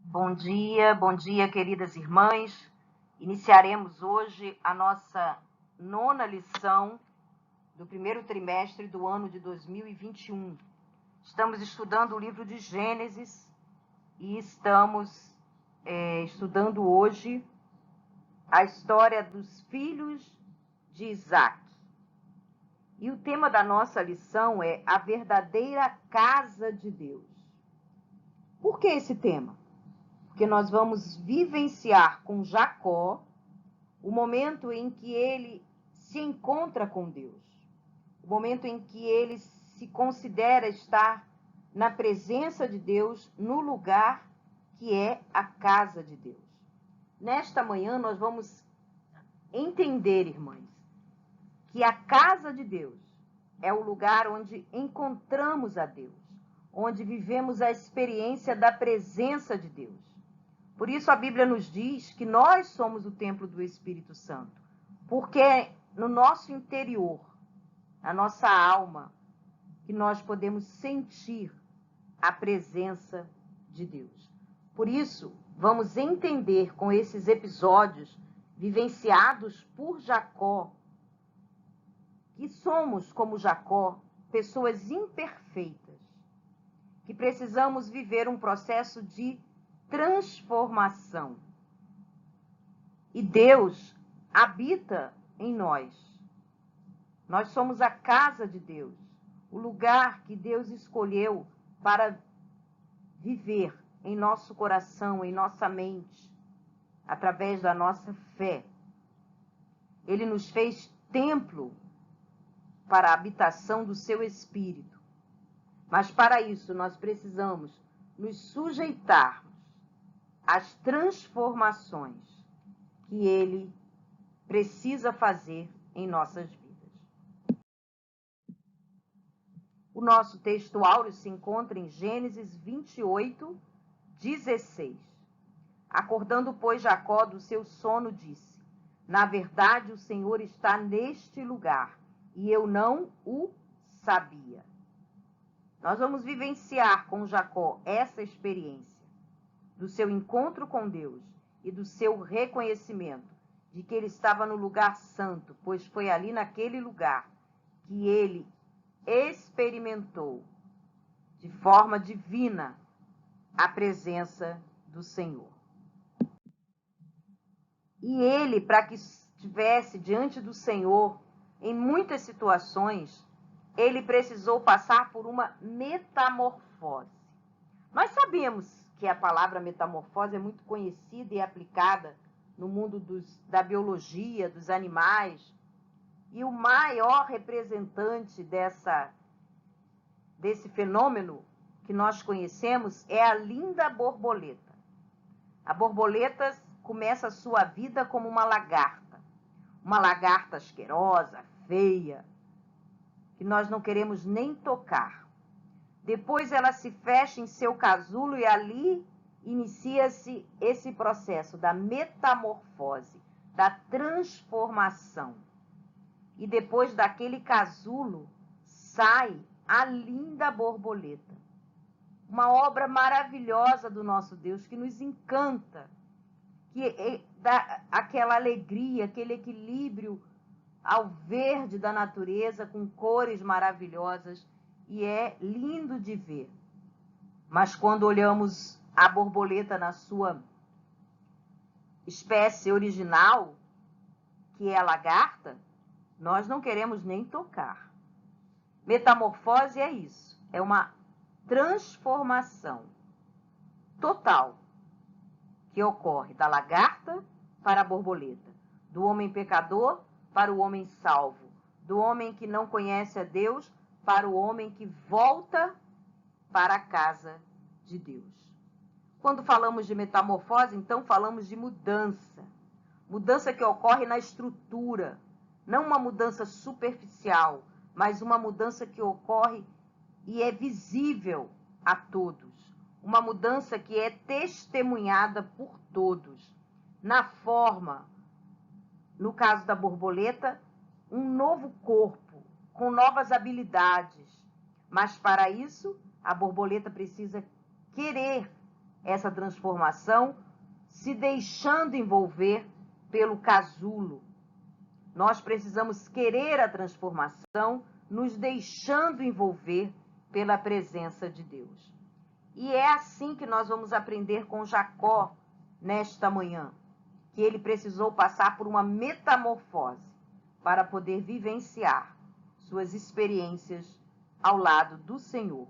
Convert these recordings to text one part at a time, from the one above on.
Bom dia, queridas irmãs. Iniciaremos hoje a nossa nona lição do primeiro trimestre do ano de 2021. Estamos estudando o livro de Gênesis e estamos estudando hoje a história dos filhos de Isaac. E o tema da nossa lição é a verdadeira casa de Deus. Por que esse tema? Porque nós vamos vivenciar com Jacó o momento em que ele se encontra com Deus, o momento em que ele se considera estar na presença de Deus, no lugar que é a casa de Deus. Nesta manhã nós vamos entender, irmãs, que a casa de Deus é o lugar onde encontramos a Deus, onde vivemos a experiência da presença de Deus. Por isso a Bíblia nos diz que nós somos o templo do Espírito Santo, porque é no nosso interior, na nossa alma, que nós podemos sentir a presença de Deus. Por isso, vamos entender com esses episódios vivenciados por Jacó, que somos, como Jacó, pessoas imperfeitas, que precisamos viver um processo de transformação. E Deus habita em nós. Nós somos a casa de Deus, o lugar que Deus escolheu para viver em nosso coração, em nossa mente, através da nossa fé. Ele nos fez templo para a habitação do seu Espírito. Mas para isso nós precisamos nos sujeitarmos às transformações que ele precisa fazer em nossas vidas. O nosso texto áureo se encontra em Gênesis 28, 16. Acordando, pois, Jacó do seu sono, disse: na verdade, o Senhor está neste lugar, e eu não o sabia. Nós vamos vivenciar com Jacó essa experiência do seu encontro com Deus e do seu reconhecimento de que ele estava no lugar santo, pois foi ali naquele lugar que ele experimentou de forma divina a presença do Senhor. E ele, para que estivesse diante do Senhor, em muitas situações, ele precisou passar por uma metamorfose. Nós sabemos que a palavra metamorfose é muito conhecida e aplicada no mundo da biologia, dos animais. E o maior representante desse fenômeno que nós conhecemos é a linda borboleta. A borboleta começa a sua vida como uma lagarta asquerosa, feia, que nós não queremos nem tocar. Depois ela se fecha em seu casulo e ali inicia-se esse processo da metamorfose, da transformação. E depois daquele casulo sai a linda borboleta. Uma obra maravilhosa do nosso Deus que nos encanta, que dá aquela alegria, aquele equilíbrio ao verde da natureza com cores maravilhosas. E é lindo de ver. Mas quando olhamos a borboleta na sua espécie original, que é a lagarta, nós não queremos nem tocar. Metamorfose é isso, é uma transformação total que ocorre da lagarta para a borboleta, do homem pecador para o homem salvo, do homem que não conhece a Deus para o homem que volta para a casa de Deus. Quando falamos de metamorfose, então falamos de mudança. Mudança que ocorre na estrutura, não uma mudança superficial, mas uma mudança que ocorre e é visível a todos. Uma mudança que é testemunhada por todos. Na forma, no caso da borboleta, um novo corpo, com novas habilidades. Mas para isso, a borboleta precisa querer essa transformação se deixando envolver pelo casulo. Nós precisamos querer a transformação, nos deixando envolver pela presença de Deus. E é assim que nós vamos aprender com Jacó nesta manhã, que ele precisou passar por uma metamorfose para poder vivenciar suas experiências ao lado do Senhor.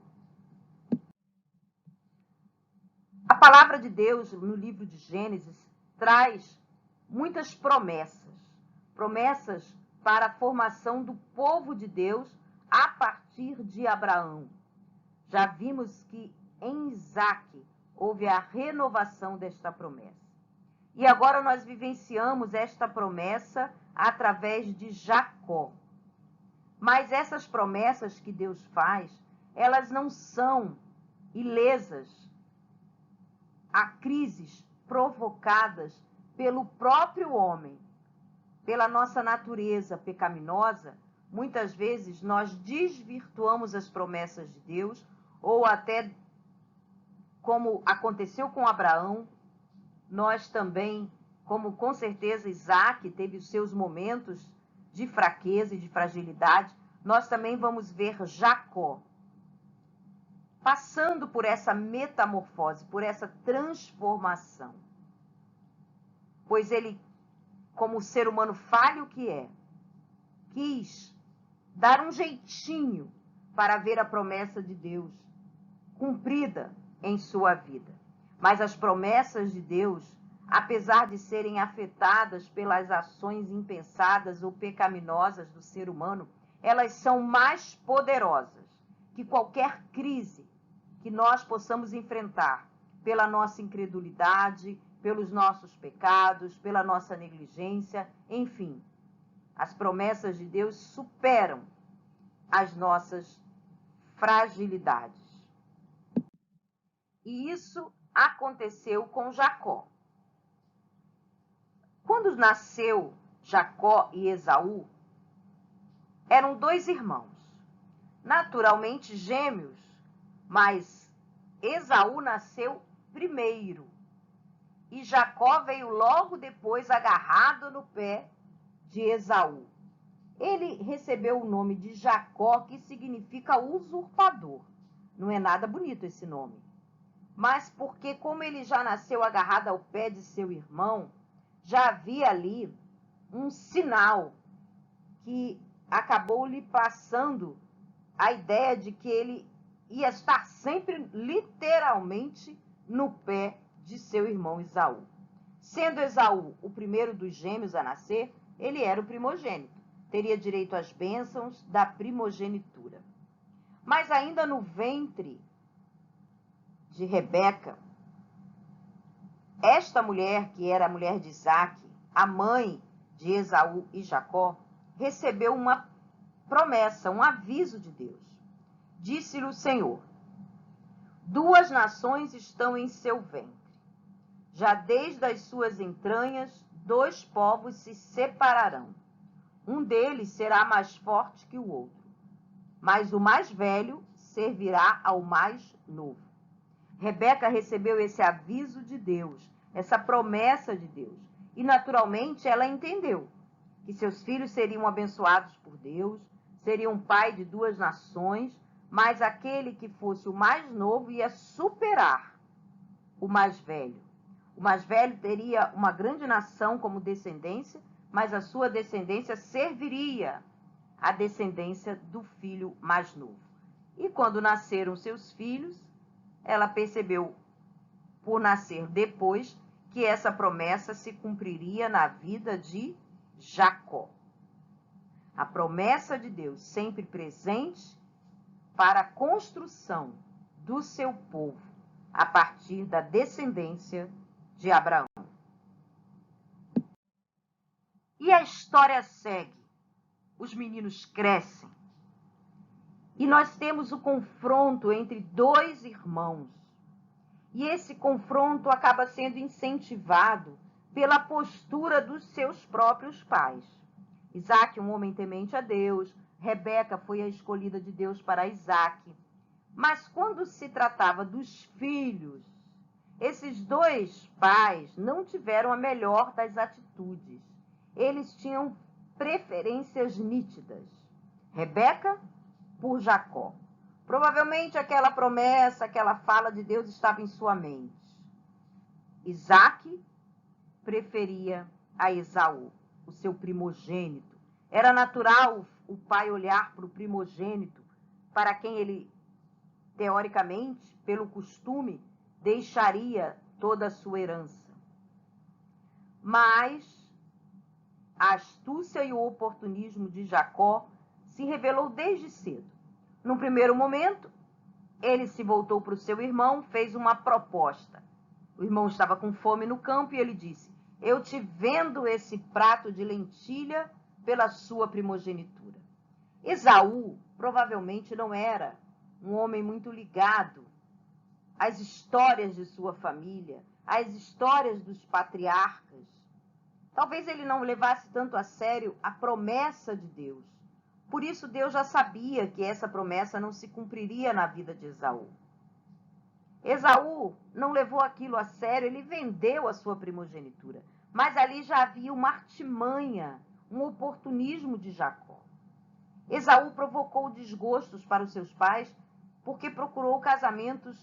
A palavra de Deus no livro de Gênesis traz muitas promessas para a formação do povo de Deus a partir de Abraão. Já vimos que em Isaque houve a renovação desta promessa. E agora nós vivenciamos esta promessa através de Jacó. Mas essas promessas que Deus faz, elas não são ilesas a crises provocadas pelo próprio homem, pela nossa natureza pecaminosa. Muitas vezes nós desvirtuamos as promessas de Deus, ou até, como aconteceu com Abraão, nós também, como com certeza Isaque teve os seus momentos de fraqueza e de fragilidade, nós também vamos ver Jacó passando por essa metamorfose, por essa transformação. Pois ele, como ser humano falho que é, quis dar um jeitinho para ver a promessa de Deus cumprida em sua vida. Mas as promessas de Deus, apesar de serem afetadas pelas ações impensadas ou pecaminosas do ser humano, elas são mais poderosas que qualquer crise que nós possamos enfrentar pela nossa incredulidade, pelos nossos pecados, pela nossa negligência, enfim. As promessas de Deus superam as nossas fragilidades. E isso aconteceu com Jacó. Quando nasceu Jacó e Esaú, eram dois irmãos, naturalmente gêmeos, mas Esaú nasceu primeiro e Jacó veio logo depois agarrado no pé de Esaú. Ele recebeu o nome de Jacó, que significa usurpador. Não é nada bonito esse nome. Mas porque, como ele já nasceu agarrado ao pé de seu irmão, já havia ali um sinal que acabou lhe passando a ideia de que ele ia estar sempre, literalmente, no pé de seu irmão Esaú. Sendo Esaú o primeiro dos gêmeos a nascer, ele era o primogênito, teria direito às bênçãos da primogenitura. Mas ainda no ventre de Rebeca, esta mulher, que era a mulher de Isaque, a mãe de Esaú e Jacó, recebeu uma promessa, um aviso de Deus. Disse-lhe o Senhor: 2 nações estão em seu ventre. Já desde as suas entranhas, 2 povos se separarão. Um deles será mais forte que o outro, mas o mais velho servirá ao mais novo. Rebeca recebeu esse aviso de Deus, essa promessa de Deus. E, naturalmente, ela entendeu que seus filhos seriam abençoados por Deus, seriam pai de 2 nações, mas aquele que fosse o mais novo ia superar o mais velho. O mais velho teria uma grande nação como descendência, mas a sua descendência serviria à descendência do filho mais novo. E quando nasceram seus filhos, ela percebeu, por nascer depois, que essa promessa se cumpriria na vida de Jacó. A promessa de Deus sempre presente para a construção do seu povo a partir da descendência de Abraão. E a história segue. Os meninos crescem. E nós temos o confronto entre 2 irmãos. E esse confronto acaba sendo incentivado pela postura dos seus próprios pais. Isaque, um homem temente a Deus. Rebeca foi a escolhida de Deus para Isaque. Mas quando se tratava dos filhos Esses dois pais não tiveram a melhor das atitudes. Eles tinham preferências nítidas. Rebeca por Jacó. Provavelmente aquela promessa, aquela fala de Deus estava em sua mente. Isaac preferia a Esaú, o seu primogênito. Era natural o pai olhar para o primogênito, para quem ele, teoricamente, pelo costume, deixaria toda a sua herança. Mas a astúcia e o oportunismo de Jacó se revelou desde cedo. No primeiro momento, ele se voltou para o seu irmão, fez uma proposta. O irmão estava com fome no campo e ele disse: eu te vendo esse prato de lentilha pela sua primogenitura. Esaú provavelmente não era um homem muito ligado às histórias de sua família, às histórias dos patriarcas. Talvez ele não levasse tanto a sério a promessa de Deus. Por isso, Deus já sabia que essa promessa não se cumpriria na vida de Esaú. Esaú não levou aquilo a sério, ele vendeu a sua primogenitura. Mas ali já havia uma artimanha, um oportunismo de Jacó. Esaú provocou desgostos para os seus pais porque procurou casamentos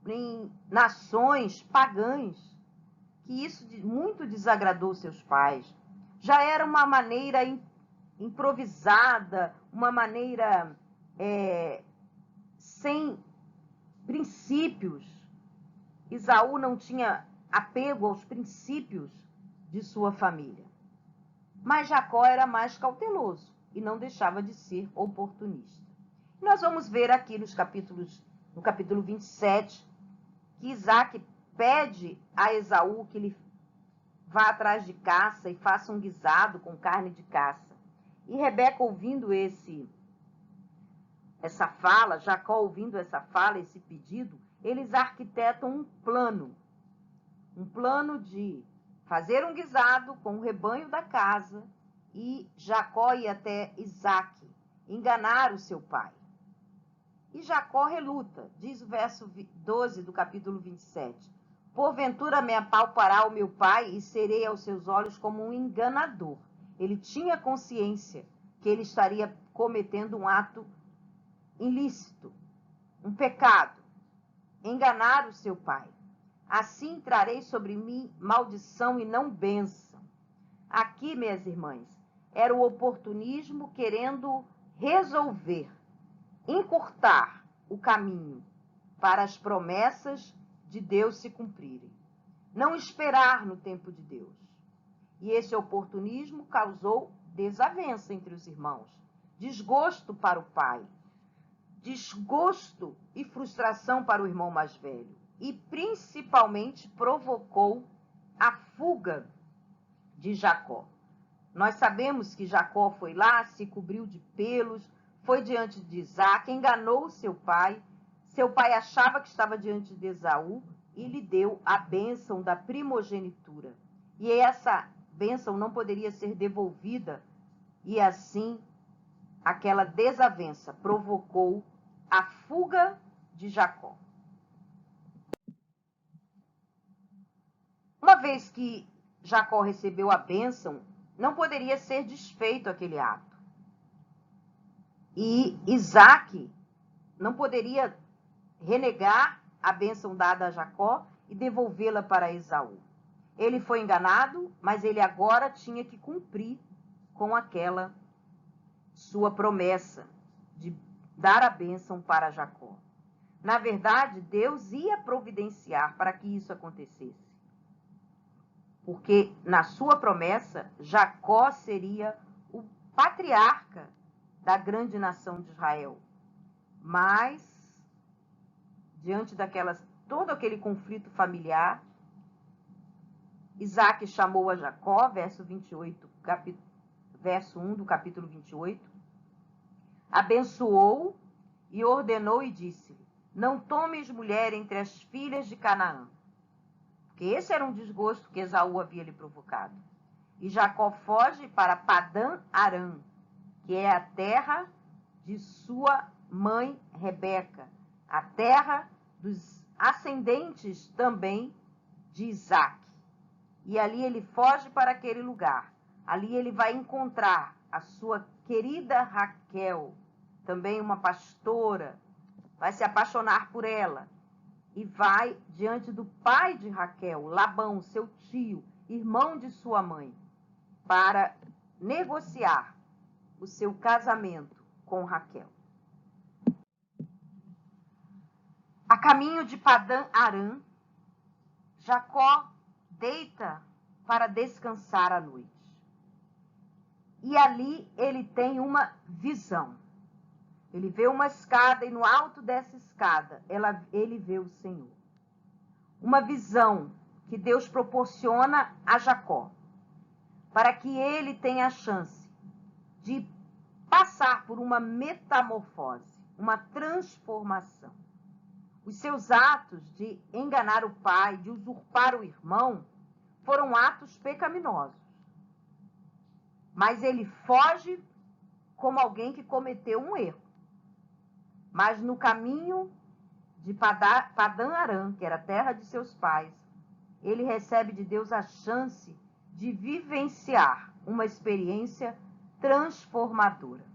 em nações pagãs, que isso muito desagradou seus pais. Já era uma maneira improvisada, uma maneira sem princípios. Esaú não tinha apego aos princípios de sua família. Mas Jacó era mais cauteloso e não deixava de ser oportunista. Nós vamos ver aqui no capítulo 27, que Isaac pede a Esaú que ele vá atrás de caça e faça um guisado com carne de caça. E Rebeca, ouvindo essa fala, Jacó ouvindo essa fala, esse pedido, eles arquitetam um plano de fazer um guisado com o rebanho da casa e Jacó ir até Isaac, enganar o seu pai. E Jacó reluta, diz o verso 12 do capítulo 27. Porventura me apalpará o meu pai e serei aos seus olhos como um enganador. Ele tinha consciência que ele estaria cometendo um ato ilícito, um pecado, enganar o seu pai. Assim trarei sobre mim maldição e não bênção. Aqui, minhas irmãs, era o oportunismo querendo resolver, encurtar o caminho para as promessas de Deus se cumprirem. Não esperar no tempo de Deus. E esse oportunismo causou desavença entre os irmãos, desgosto para o pai, desgosto e frustração para o irmão mais velho. E principalmente provocou a fuga de Jacó. Nós sabemos que Jacó foi lá, se cobriu de pelos, foi diante de Isaac, enganou seu pai. Seu pai achava que estava diante de Esaú e lhe deu a bênção da primogenitura. E essa bênção não poderia ser devolvida, e assim aquela desavença provocou a fuga de Jacó. Uma vez que Jacó recebeu a bênção, não poderia ser desfeito aquele ato. E Isaac não poderia renegar a bênção dada a Jacó e devolvê-la para Esaú. Ele foi enganado, mas ele agora tinha que cumprir com aquela sua promessa de dar a bênção para Jacó. Na verdade, Deus ia providenciar para que isso acontecesse. Porque na sua promessa, Jacó seria o patriarca da grande nação de Israel. Mas, diante todo aquele conflito familiar, Isaac chamou a Jacó, verso 1 do capítulo 28, abençoou e ordenou e disse-lhe: não tomes mulher entre as filhas de Canaã, porque esse era um desgosto que Esaú havia lhe provocado. E Jacó foge para Padã Arã, que é a terra de sua mãe Rebeca, a terra dos ascendentes também de Isaac. E ali ele foge para aquele lugar. Ali ele vai encontrar a sua querida Raquel, também uma pastora, vai se apaixonar por ela. E vai diante do pai de Raquel, Labão, seu tio, irmão de sua mãe, para negociar o seu casamento com Raquel. A caminho de Padã-Arã, Jacó deita para descansar à noite. E ali ele tem uma visão. Ele vê uma escada e no alto dessa escada ele vê o Senhor. Uma visão que Deus proporciona a Jacó, para que ele tenha a chance de passar por uma metamorfose, uma transformação. Os seus atos de enganar o pai, de usurpar o irmão, foram atos pecaminosos. Mas ele foge como alguém que cometeu um erro. Mas no caminho de Padã-Arã, que era a terra de seus pais, ele recebe de Deus a chance de vivenciar uma experiência transformadora.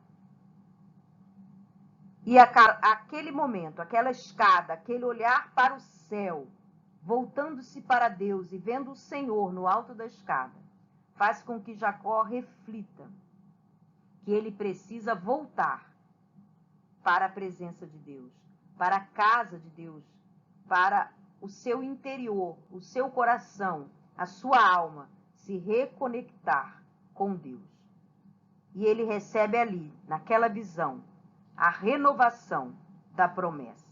E aquele momento, aquela escada, aquele olhar para o céu, voltando-se para Deus e vendo o Senhor no alto da escada, faz com que Jacó reflita que ele precisa voltar para a presença de Deus, para a casa de Deus, para o seu interior, o seu coração, a sua alma, se reconectar com Deus. E ele recebe ali, naquela visão, a renovação da promessa.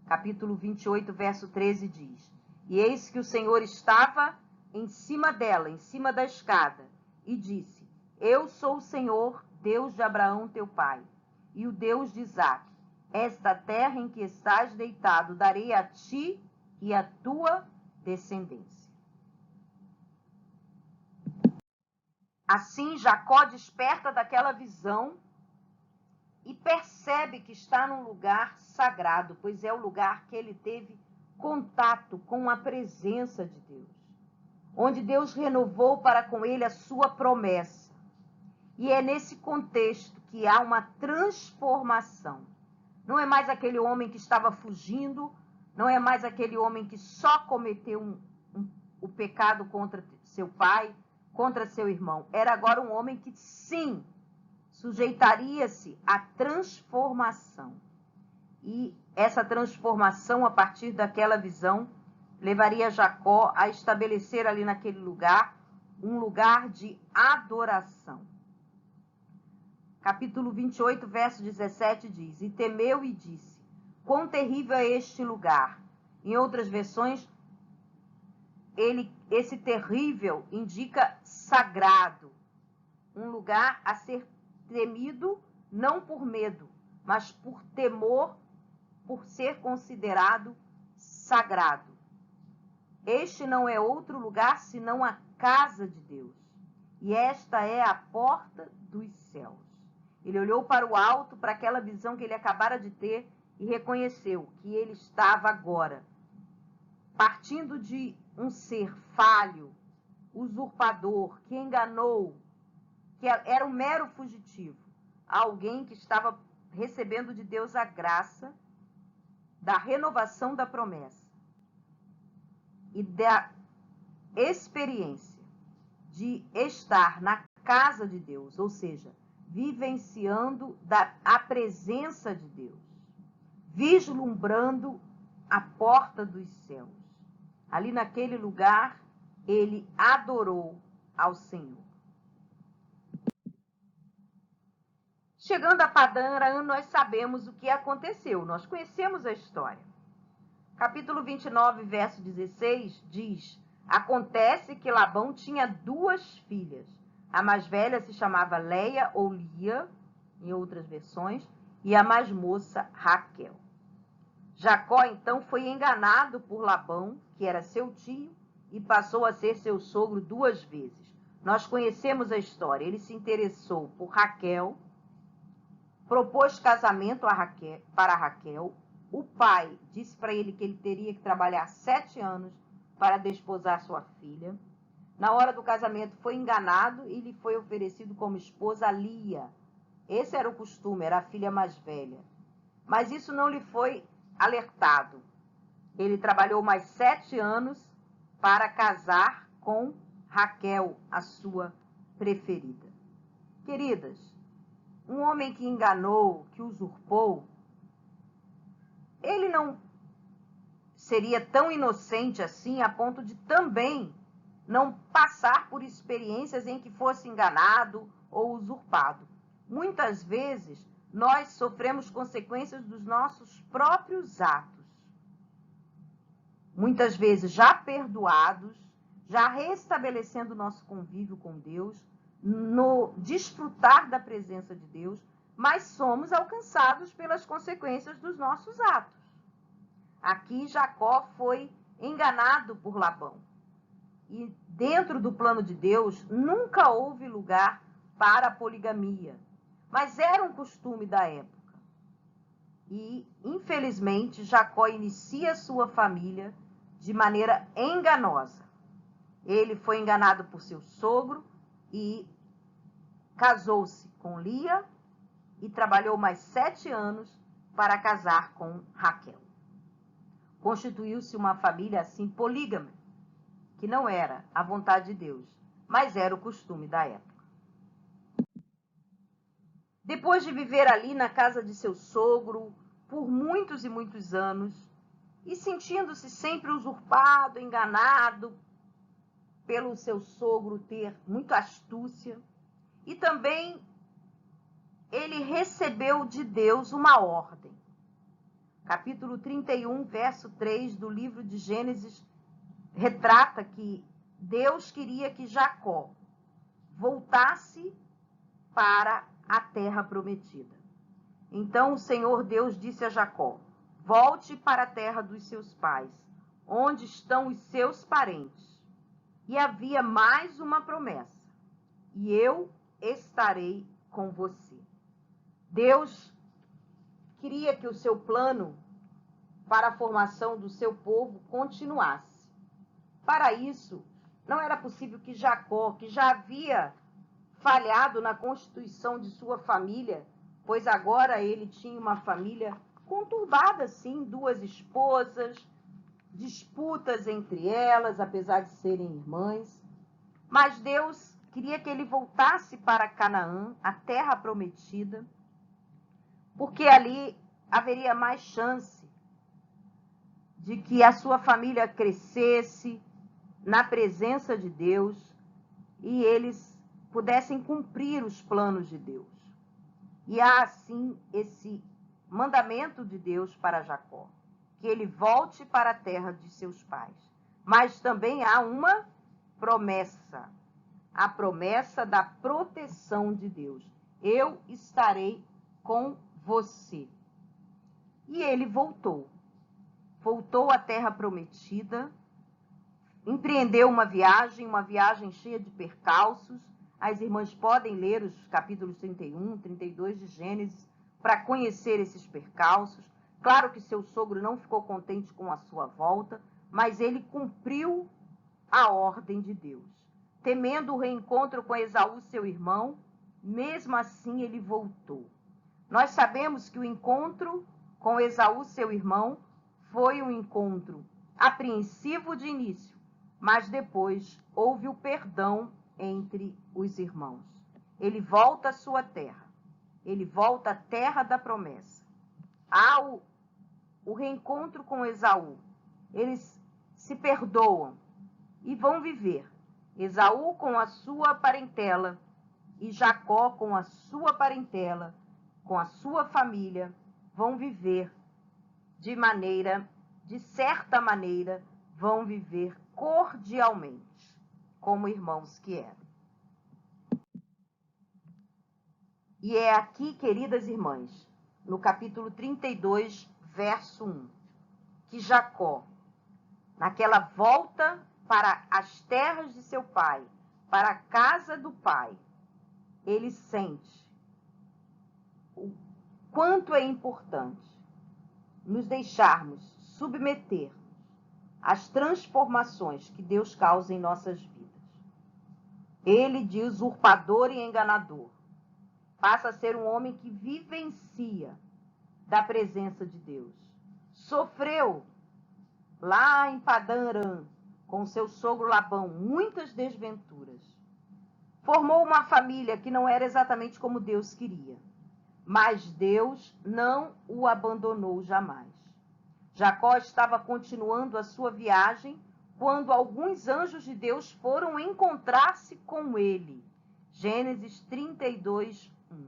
Capítulo 28, verso 13 diz: E eis que o Senhor estava em cima dela, em cima da escada, e disse: Eu sou o Senhor, Deus de Abraão teu pai, e o Deus de Isaque. Esta terra em que estás deitado darei a ti e à tua descendência. Assim Jacó desperta daquela visão e percebe que está num lugar sagrado, pois é o lugar que ele teve contato com a presença de Deus, onde Deus renovou para com ele a sua promessa. E é nesse contexto que há uma transformação. Não é mais aquele homem que estava fugindo, não é mais aquele homem que só cometeu o pecado contra seu pai, contra seu irmão. Era agora um homem que, sim, sujeitaria-se à transformação. E essa transformação, a partir daquela visão, levaria Jacó a estabelecer ali naquele lugar um lugar de adoração. Capítulo 28, verso 17 diz: E temeu e disse: Quão terrível é este lugar. Em outras versões, esse terrível indica sagrado, um lugar a ser temido não por medo, mas por temor, por ser considerado sagrado. Este não é outro lugar senão a casa de Deus, e esta é a porta dos céus. Ele olhou para o alto, para aquela visão que ele acabara de ter, e reconheceu que ele estava agora partindo de um ser falho, usurpador, que enganou, que era um mero fugitivo, alguém que estava recebendo de Deus a graça da renovação da promessa e da experiência de estar na casa de Deus, ou seja, vivenciando a presença de Deus, vislumbrando a porta dos céus. Ali naquele lugar, ele adorou ao Senhor. Chegando a Padã-Arã, nós sabemos o que aconteceu, nós conhecemos a história. Capítulo 29, verso 16, diz: Acontece que Labão tinha 2 filhas. A mais velha se chamava Leia ou Lia, em outras versões, e a mais moça, Raquel. Jacó, então, foi enganado por Labão, que era seu tio, e passou a ser seu sogro 2 vezes. Nós conhecemos a história. Ele se interessou por Raquel, propôs casamento para Raquel, o pai disse para ele que ele teria que trabalhar 7 anos para desposar sua filha. Na hora do casamento foi enganado e lhe foi oferecido como esposa a Lia. Esse era o costume, era a filha mais velha. Mas isso não lhe foi alertado. Ele trabalhou mais 7 anos para casar com Raquel, a sua preferida. Queridas, um homem que enganou, que usurpou, ele não seria tão inocente assim a ponto de também não passar por experiências em que fosse enganado ou usurpado. Muitas vezes, nós sofremos consequências dos nossos próprios atos. Muitas vezes já perdoados, já restabelecendo o nosso convívio com Deus, no desfrutar da presença de Deus, mas somos alcançados pelas consequências dos nossos atos. Aqui Jacó foi enganado por Labão. E dentro do plano de Deus, nunca houve lugar para a poligamia. Mas era um costume da época. E, infelizmente, Jacó inicia sua família de maneira enganosa. Ele foi enganado por seu sogro e casou-se com Lia e trabalhou mais 7 anos para casar com Raquel. Constituiu-se uma família assim polígama, que não era a vontade de Deus, mas era o costume da época. Depois de viver ali na casa de seu sogro por muitos e muitos anos, e sentindo-se sempre usurpado, enganado, pelo seu sogro ter muita astúcia, e também ele recebeu de Deus uma ordem. Capítulo 31, verso 3 do livro de Gênesis, retrata que Deus queria que Jacó voltasse para a terra prometida. Então o Senhor Deus disse a Jacó: volte para a terra dos seus pais, onde estão os seus parentes. E havia mais uma promessa: e eu estarei com você. Deus queria que o seu plano para a formação do seu povo continuasse. Para isso, não era possível que Jacó, que já havia falhado na constituição de sua família, pois agora ele tinha uma família conturbada, sim, 2 esposas, disputas entre elas, apesar de serem irmãs. Mas Deus queria que ele voltasse para Canaã, a terra prometida, porque ali haveria mais chance de que a sua família crescesse na presença de Deus e eles pudessem cumprir os planos de Deus. E há assim esse mandamento de Deus para Jacó, que ele volte para a terra de seus pais. Mas também há uma promessa, a promessa da proteção de Deus. Eu estarei com você. E ele voltou à terra prometida, empreendeu uma viagem cheia de percalços. As irmãs podem ler os capítulos 31, 32 de Gênesis para conhecer esses percalços. Claro que seu sogro não ficou contente com a sua volta, mas ele cumpriu a ordem de Deus. Temendo o reencontro com Esaú, seu irmão, mesmo assim ele voltou. Nós sabemos que o encontro com Esaú, seu irmão, foi um encontro apreensivo de início, mas depois houve o perdão entre os irmãos. Ele volta à sua terra, ele volta à terra da promessa. Há o reencontro com Esaú, eles se perdoam e vão viver. Esaú com a sua parentela e Jacó com a sua parentela, com a sua família, vão viver de certa maneira, vão viver cordialmente, como irmãos que eram. E é aqui, queridas irmãs, no capítulo 32, verso 1, que Jacó, naquela volta para as terras de seu pai, para a casa do pai, ele sente o quanto é importante nos deixarmos submeter às transformações que Deus causa em nossas vidas. Ele, de usurpador e enganador, passa a ser um homem que vivencia da presença de Deus. Sofreu lá em Padã Arã, com seu sogro Labão, muitas desventuras. Formou uma família que não era exatamente como Deus queria. Mas Deus não o abandonou jamais. Jacó estava continuando a sua viagem quando alguns anjos de Deus foram encontrar-se com ele. Gênesis 32, 1.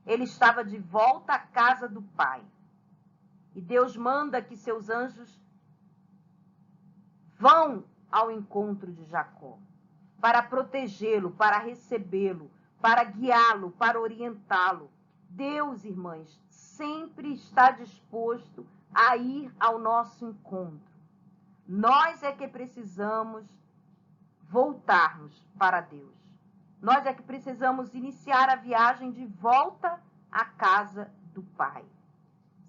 Ele estava de volta à casa do pai. E Deus manda que seus anjos vão ao encontro de Jacó, para protegê-lo, para recebê-lo, para guiá-lo, para orientá-lo. Deus, irmãs, sempre está disposto a ir ao nosso encontro. Nós é que precisamos voltarmos para Deus. Nós é que precisamos iniciar a viagem de volta à casa do Pai.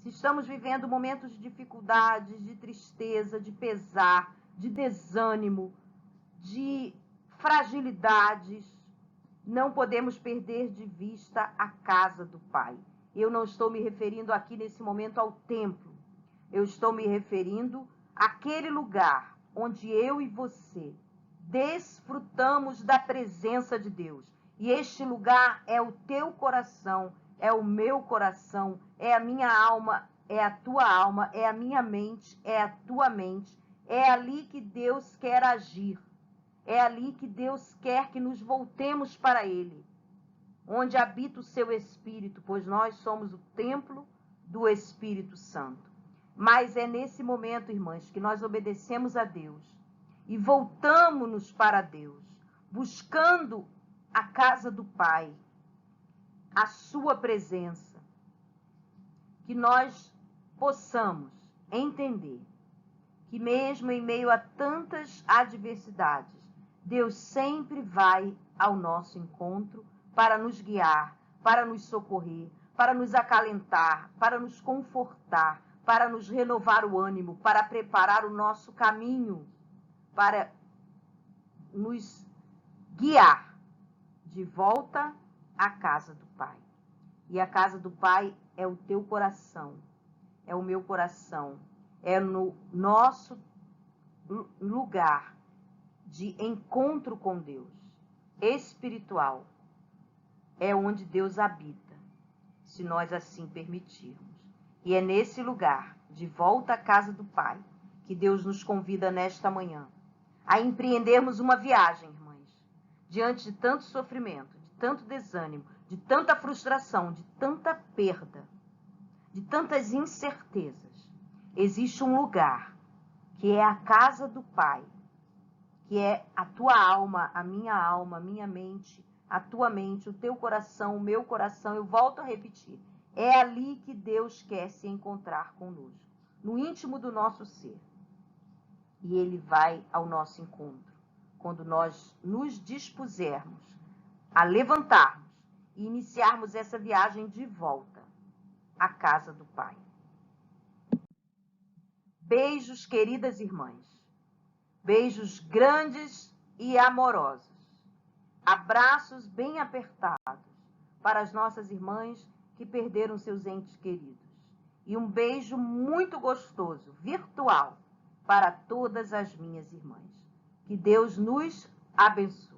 Se estamos vivendo momentos de dificuldades, de tristeza, de pesar, de desânimo, de fragilidades, não podemos perder de vista a casa do Pai. Eu não estou me referindo aqui nesse momento ao templo. Eu estou me referindo àquele lugar onde eu e você desfrutamos da presença de Deus. E este lugar é o teu coração, é o meu coração, é a minha alma, é a tua alma, é a minha mente, é a tua mente. É ali que Deus quer agir. É ali que Deus quer que nos voltemos para Ele, onde habita o seu Espírito, pois nós somos o templo do Espírito Santo. Mas é nesse momento, irmãs, que nós obedecemos a Deus e voltamos-nos para Deus, buscando a casa do Pai, a sua presença, que nós possamos entender que mesmo em meio a tantas adversidades, Deus sempre vai ao nosso encontro para nos guiar, para nos socorrer, para nos acalentar, para nos confortar, para nos renovar o ânimo, para preparar o nosso caminho, para nos guiar de volta à casa do Pai. E a casa do Pai é o teu coração, é o meu coração, é no nosso lugar de encontro com Deus, espiritual. É onde Deus habita, se nós assim permitirmos. E é nesse lugar, de volta à casa do Pai, que Deus nos convida nesta manhã a empreendermos uma viagem, irmãs, diante de tanto sofrimento, de tanto desânimo, de tanta frustração, de tanta perda, de tantas incertezas. Existe um lugar que é a casa do Pai, que é a tua alma, a minha mente, a tua mente, o teu coração, o meu coração. Eu volto a repetir, é ali que Deus quer se encontrar conosco, no íntimo do nosso ser. E Ele vai ao nosso encontro, quando nós nos dispusermos a levantarmos e iniciarmos essa viagem de volta à casa do Pai. Beijos, queridas irmãs. Beijos grandes e amorosos. Abraços bem apertados para as nossas irmãs que perderam seus entes queridos. E um beijo muito gostoso, virtual, para todas as minhas irmãs. Que Deus nos abençoe.